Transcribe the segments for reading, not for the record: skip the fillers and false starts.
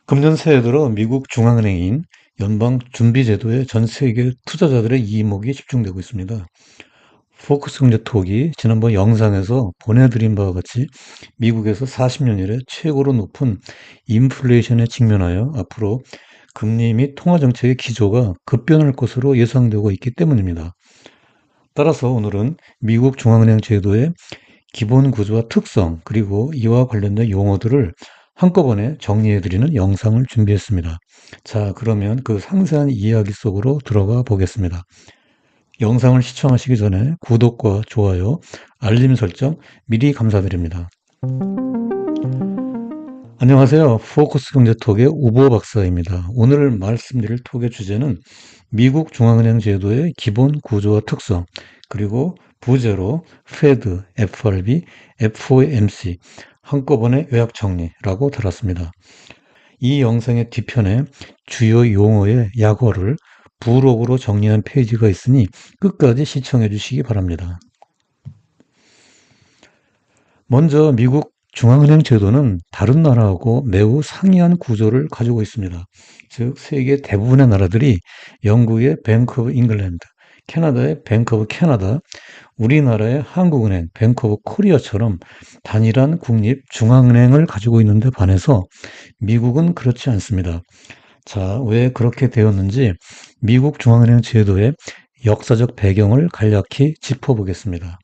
금년 새해 들어 미국 중앙은행인 연방준비제도에 전 세계 투자자들의 이목이 집중되고 있습니다. 포커스 경제톡이 지난번 영상에서 보내드린 바와 같이 미국에서 40년 이래 최고로 높은 인플레이션에 직면하여 앞으로 금리 및 통화정책의 기조가 급변할 것으로 예상되고 있기 때문입니다. 따라서 오늘은 미국 중앙은행 제도의 기본 구조와 특성, 그리고 이와 관련된 용어들을 한꺼번에 정리해드리는 영상을 준비했습니다. 자, 그러면 그 상세한 이야기 속으로 들어가 보겠습니다. 영상을 시청하시기 전에 구독과 좋아요, 알림 설정 미리 감사드립니다. 안녕하세요. 포커스 경제톡의 우보 박사입니다. 오늘 말씀드릴 톡의 주제는 미국 중앙은행 제도의 기본 구조와 특성, 그리고 부제로 페드, FRB, FOMC 한꺼번에 요약 정리라고 달았습니다. 이 영상의 뒤편에 주요 용어의 약어를 부록으로 정리한 페이지가 있으니 끝까지 시청해 주시기 바랍니다. 먼저 미국 중앙은행 제도는 다른 나라하고 매우 상이한 구조를 가지고 있습니다. 즉 세계 대부분의 나라들이 영국의 뱅크 오브 잉글랜드, 캐나다의 뱅크 오브 캐나다, 우리나라의 한국은행, 뱅크 오브 코리아처럼 단일한 국립 중앙은행을 가지고 있는데 반해서 미국은 그렇지 않습니다. 자, 왜 그렇게 되었는지 미국 중앙은행 제도의 역사적 배경을 간략히 짚어보겠습니다.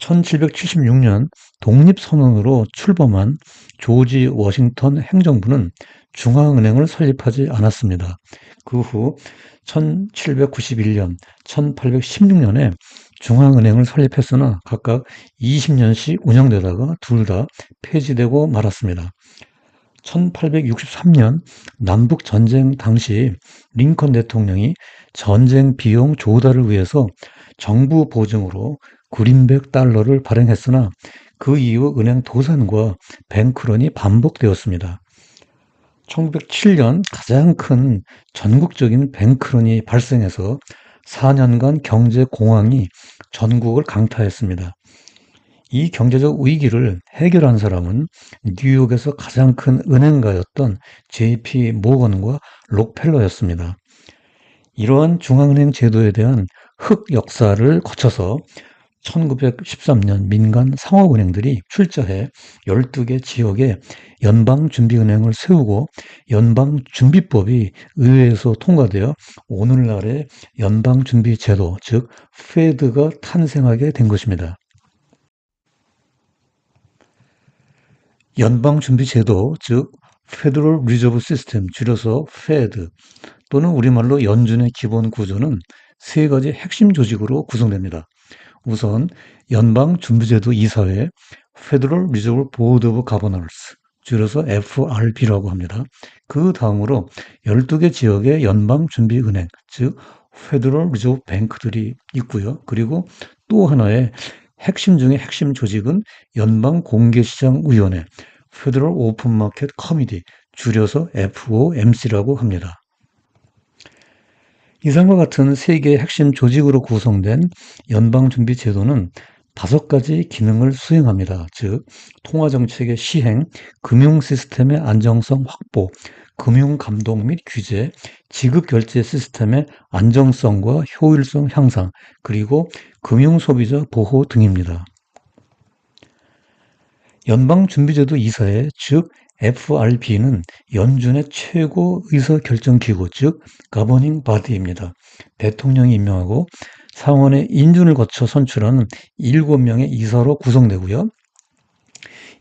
1776년 독립선언으로 출범한 조지 워싱턴 행정부는 중앙은행을 설립하지 않았습니다. 그 후 1791년, 1816년에 중앙은행을 설립했으나 각각 20년씩 운영되다가 둘 다 폐지되고 말았습니다. 1863년 남북전쟁 당시 링컨 대통령이 전쟁 비용 조달을 위해서 정부 보증으로 그린백 달러를 발행했으나 그 이후 은행 도산과 뱅크런이 반복되었습니다. 1907년 가장 큰 전국적인 뱅크런이 발생해서 4년간 경제 공황이 전국을 강타했습니다. 이 경제적 위기를 해결한 사람은 뉴욕에서 가장 큰 은행가였던 JP 모건과 록펠러였습니다. 이러한 중앙은행 제도에 대한 흑역사를 거쳐서 1913년 민간 상업은행들이 출자해 12개 지역에 연방준비은행을 세우고 연방준비법이 의회에서 통과되어 오늘날의 연방준비제도, 즉 페드가 탄생하게 된 것입니다. 연방준비제도, 즉 Federal Reserve System, 줄여서 FED 또는 우리말로 연준의 기본 구조는 세 가지 핵심 조직으로 구성됩니다. 우선 연방준비제도 이사회, Federal Reserve Board of Governors, 줄여서 FRB라고 합니다. 그 다음으로 12개 지역의 연방준비은행, 즉 Federal Reserve Bank들이 있고요. 그리고 또 하나의 핵심 중의 핵심 조직은 연방공개시장위원회, Federal Open Market Committee, 줄여서 FOMC라고 합니다. 이상과 같은 세 개의 핵심 조직으로 구성된 연방준비제도는 5가지 기능을 수행합니다. 즉, 통화정책의 시행, 금융시스템의 안정성 확보, 금융감독 및 규제, 지급결제 시스템의 안정성과 효율성 향상, 그리고 금융소비자 보호 등입니다. 연방준비제도 이사회, 즉 FRB는 연준의 최고 의사결정기구, 즉 가버닝 바디입니다. 대통령이 임명하고 상원의 인준을 거쳐 선출하는 7명의 이사로 구성되고요.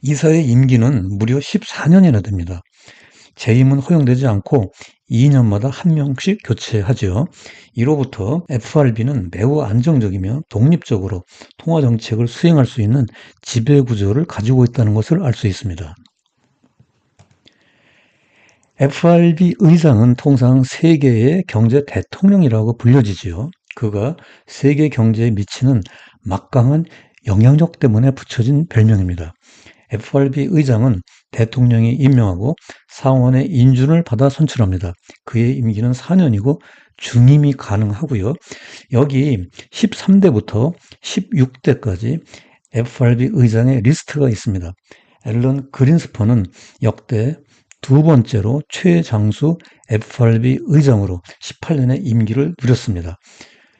이사의 임기는 무려 14년이나 됩니다. 재임은 허용되지 않고 2년마다 1명씩 교체하죠. 이로부터 FRB는 매우 안정적이며 독립적으로 통화정책을 수행할 수 있는 지배구조를 가지고 있다는 것을 알 수 있습니다. FRB 의장은 통상 세계의 경제 대통령이라고 불려지지요. 그가 세계 경제에 미치는 막강한 영향력 때문에 붙여진 별명입니다. FRB 의장은 대통령이 임명하고 상원의 인준을 받아 선출합니다. 그의 임기는 4년이고 중임이 가능하고요. 여기 13대부터 16대까지 FRB 의장의 리스트가 있습니다. 앨런 그린스펀은 역대 두 번째로 최장수 FRB 의장으로 18년의 임기를 누렸습니다.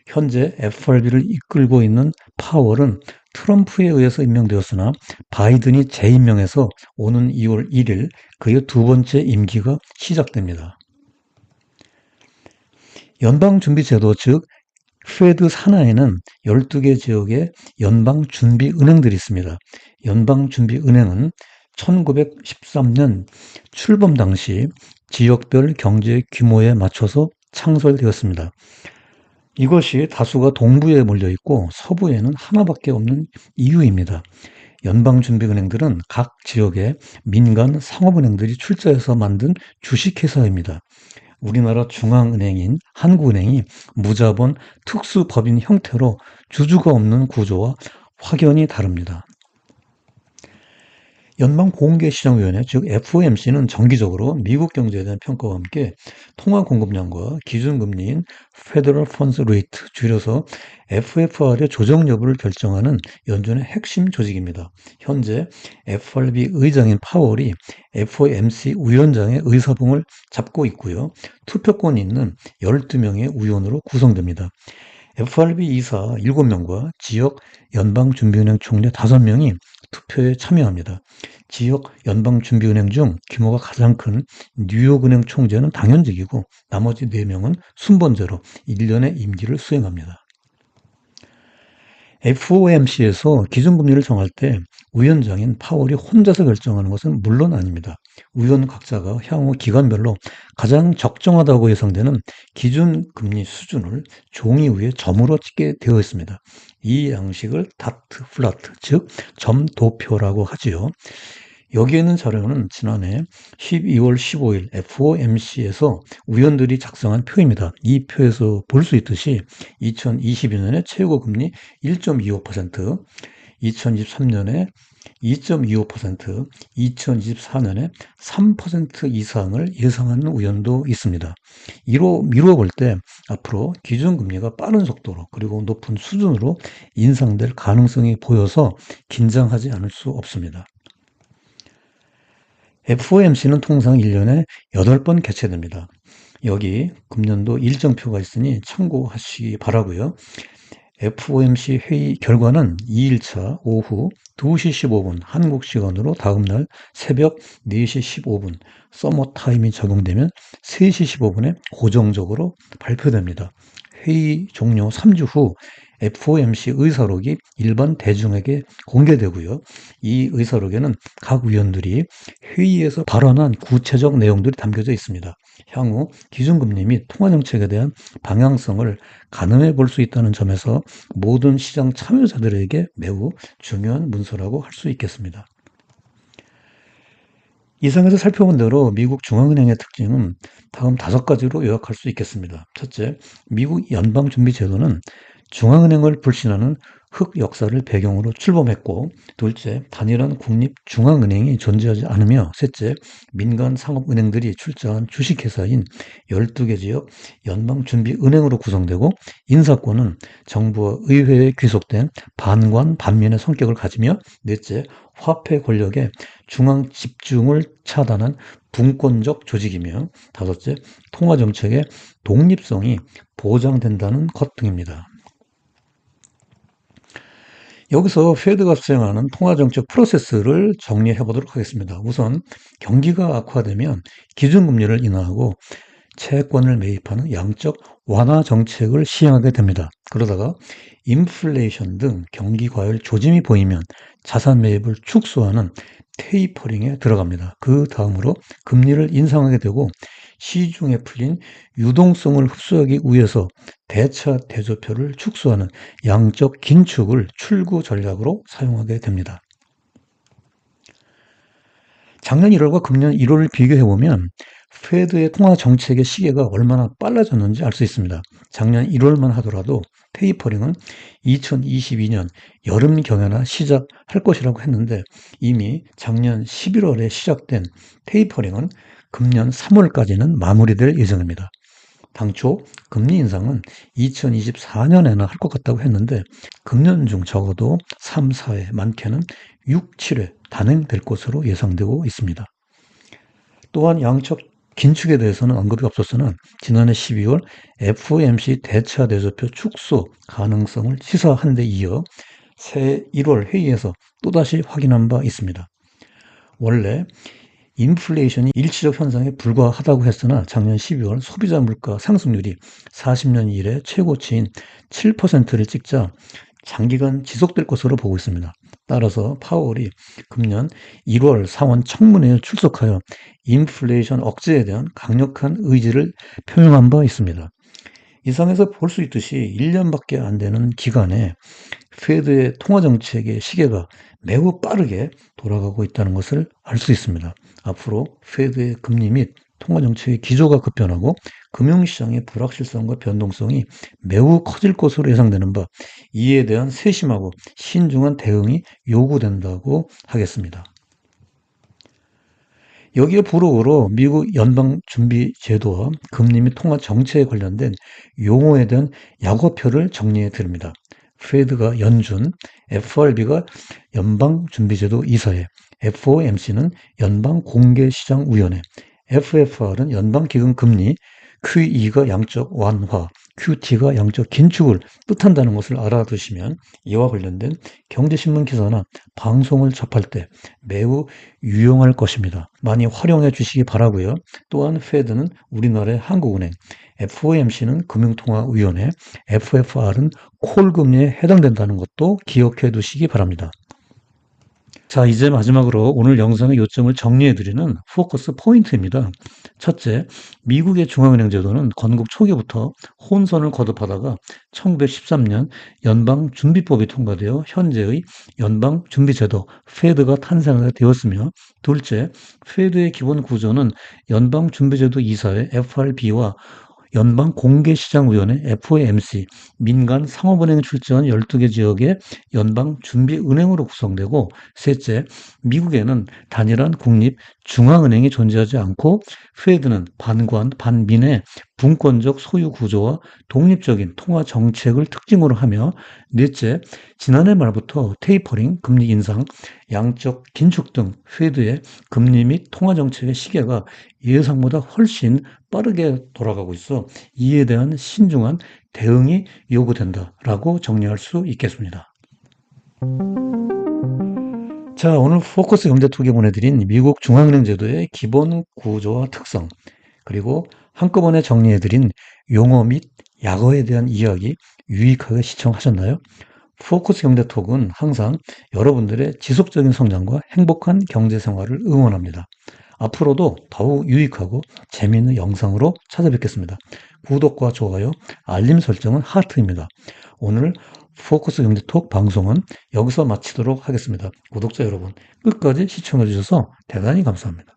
현재 FRB를 이끌고 있는 파월은 트럼프에 의해서 임명되었으나 바이든이 재임명해서 오는 2월 1일 그의 두 번째 임기가 시작됩니다. 연방준비제도 즉 페드 산하에는 12개 지역의 연방준비은행들이 있습니다. 연방준비은행은 1913년 출범 당시 지역별 경제 규모에 맞춰서 창설되었습니다. 이것이 다수가 동부에 몰려 있고 서부에는 하나밖에 없는 이유입니다. 연방준비은행들은 각 지역의 민간 상업은행들이 출자해서 만든 주식회사입니다. 우리나라 중앙은행인 한국은행이 무자본 특수법인 형태로 주주가 없는 구조와 확연히 다릅니다. 연방공개시장위원회 즉 FOMC는 정기적으로 미국 경제에 대한 평가와 함께 통화 공급량과 기준금리인 Federal Funds Rate 줄여서 FFR의 조정 여부를 결정하는 연준의 핵심 조직입니다. 현재 FRB 의장인 파월이 FOMC 위원장의 의사봉을 잡고 있고요. 투표권이 있는 12명의 위원으로 구성됩니다. FRB 이사 7명과 지역 연방준비은행 총재 5명이 투표에 참여합니다. 지역 연방준비은행 중 규모가 가장 큰 뉴욕은행 총재는 당연직이고 나머지 4명은 순번제로 1년의 임기를 수행합니다. FOMC에서 기준금리를 정할 때 위원장인 파월이 혼자서 결정하는 것은 물론 아닙니다. 위원 각자가 향후 기간별로 가장 적정하다고 예상되는 기준금리 수준을 종이 위에 점으로 찍게 되어 있습니다. 이 양식을 다트 플라트, 즉 점도표라고 하지요. 여기에 있는 자료는 지난해 12월 15일 FOMC에서 위원들이 작성한 표입니다. 이 표에서 볼 수 있듯이 2022년에 최고금리 1.25%, 2023년에 2.25%, 2024년에 3% 이상을 예상하는 위원도 있습니다. 이로 미루어 볼 때 앞으로 기준금리가 빠른 속도로 그리고 높은 수준으로 인상될 가능성이 보여서 긴장하지 않을 수 없습니다. FOMC는 통상 1년에 8번 개최됩니다. 여기 금년도 일정표가 있으니 참고하시기 바라고요. FOMC 회의 결과는 2일차 오후 2시 15분 한국 시간으로 다음날 새벽 4시 15분 서머타임이 적용되면 3시 15분에 고정적으로 발표됩니다. 회의 종료 3주 후 FOMC 의사록이 일반 대중에게 공개되고요. 이 의사록에는 각 위원들이 회의에서 발언한 구체적 내용들이 담겨져 있습니다. 향후 기준금리 및 통화정책에 대한 방향성을 가늠해 볼 수 있다는 점에서 모든 시장 참여자들에게 매우 중요한 문서라고 할 수 있겠습니다. 이상에서 살펴본 대로 미국 중앙은행의 특징은 다음 5가지로 요약할 수 있겠습니다. 첫째, 미국 연방준비제도는 중앙은행을 불신하는 흑역사를 배경으로 출범했고, 둘째, 단일한 국립중앙은행이 존재하지 않으며, 셋째, 민간 상업은행들이 출자한 주식회사인 12개 지역 연방준비은행으로 구성되고, 인사권은 정부와 의회에 귀속된 반관 반면의 성격을 가지며, 넷째, 화폐 권력의 중앙 집중을 차단한 분권적 조직이며, 다섯째, 통화정책의 독립성이 보장된다는 것 등입니다. 여기서 페드가 수행하는 통화정책 프로세스를 정리해 보도록 하겠습니다. 우선 경기가 악화되면 기준금리를 인하하고 채권을 매입하는 양적 완화 정책을 시행하게 됩니다. 그러다가 인플레이션 등 경기 과열 조짐이 보이면 자산 매입을 축소하는 테이퍼링에 들어갑니다. 그 다음으로 금리를 인상하게 되고 시중에 풀린 유동성을 흡수하기 위해서 대차 대조표를 축소하는 양적 긴축을 출구 전략으로 사용하게 됩니다. 작년 1월과 금년 1월을 비교해보면 페드의 통화 정책의 시계가 얼마나 빨라졌는지 알 수 있습니다. 작년 1월만 하더라도 테이퍼링은 2022년 여름 경에나 시작할 것이라고 했는데 이미 작년 11월에 시작된 테이퍼링은 금년 3월까지는 마무리될 예정입니다. 당초 금리 인상은 2024년에나 할 것 같다고 했는데 금년 중 적어도 3, 4회, 많게는 6, 7회 단행될 것으로 예상되고 있습니다. 또한 양적 긴축에 대해서는 언급이 없었으나 지난해 12월 FOMC 대차 대조표 축소 가능성을 시사한 데 이어 새해 1월 회의에서 또다시 확인한 바 있습니다. 원래 인플레이션이 일시적 현상에 불과하다고 했으나 작년 12월 소비자 물가 상승률이 40년 이래 최고치인 7%를 찍자 장기간 지속될 것으로 보고 있습니다. 따라서 파월이 금년 1월 상원 청문회에 출석하여 인플레이션 억제에 대한 강력한 의지를 표명한 바 있습니다. 이상에서 볼 수 있듯이 1년밖에 안 되는 기간에 페드의 통화정책의 시계가 매우 빠르게 돌아가고 있다는 것을 알 수 있습니다. 앞으로 페드의 금리 및 통화정책의 기조가 급변하고 금융시장의 불확실성과 변동성이 매우 커질 것으로 예상되는 바, 이에 대한 세심하고 신중한 대응이 요구된다고 하겠습니다. 여기에 부록으로 미국 연방준비제도와 금리 및 통화정책에 관련된 용어에 대한 약어표를 정리해 드립니다. 페드가 연준, FRB가 연방준비제도 이사회, FOMC는 연방공개시장위원회, FFR은 연방기금금리, QE가 양적 완화, QT가 양적 긴축을 뜻한다는 것을 알아두시면 이와 관련된 경제신문 기사나 방송을 접할 때 매우 유용할 것입니다. 많이 활용해 주시기 바라고요. 또한 페드는 우리나라의 한국은행, FOMC는 금융통화위원회, FFR은 콜금리에 해당된다는 것도 기억해 두시기 바랍니다. 자, 이제 마지막으로 오늘 영상의 요점을 정리해드리는 포커스 포인트입니다. 첫째, 미국의 중앙은행 제도는 건국 초기부터 혼선을 거듭하다가 1913년 연방준비법이 통과되어 현재의 연방준비제도 페드가 탄생하게 되었으며, 둘째, 페드의 기본 구조는 연방준비제도 이사회 FRB와 연방공개시장위원회 FOMC, 민간 상업은행에 출자한 12개 지역의 연방준비은행으로 구성되고, 셋째, 미국에는 단일한 국립 중앙은행이 존재하지 않고 페드는 반관, 반민의 분권적 소유 구조와 독립적인 통화 정책을 특징으로 하며, 넷째, 지난해 말부터 테이퍼링, 금리 인상, 양적 긴축 등 페드의 금리 및 통화 정책의 시계가 예상보다 훨씬 빠르게 돌아가고 있어 이에 대한 신중한 대응이 요구된다라고 정리할 수 있겠습니다. 자, 오늘 포커스 경제톡에 보내드린 미국 중앙은행 제도의 기본 구조와 특성, 그리고 한꺼번에 정리해드린 용어 및 약어에 대한 이야기 유익하게 시청하셨나요? 포커스 경제톡은 항상 여러분들의 지속적인 성장과 행복한 경제 생활을 응원합니다. 앞으로도 더욱 유익하고 재미있는 영상으로 찾아뵙겠습니다. 구독과 좋아요, 알림 설정은 하트입니다. 오늘 포커스 경제톡 방송은 여기서 마치도록 하겠습니다. 구독자 여러분, 끝까지 시청해 주셔서 대단히 감사합니다.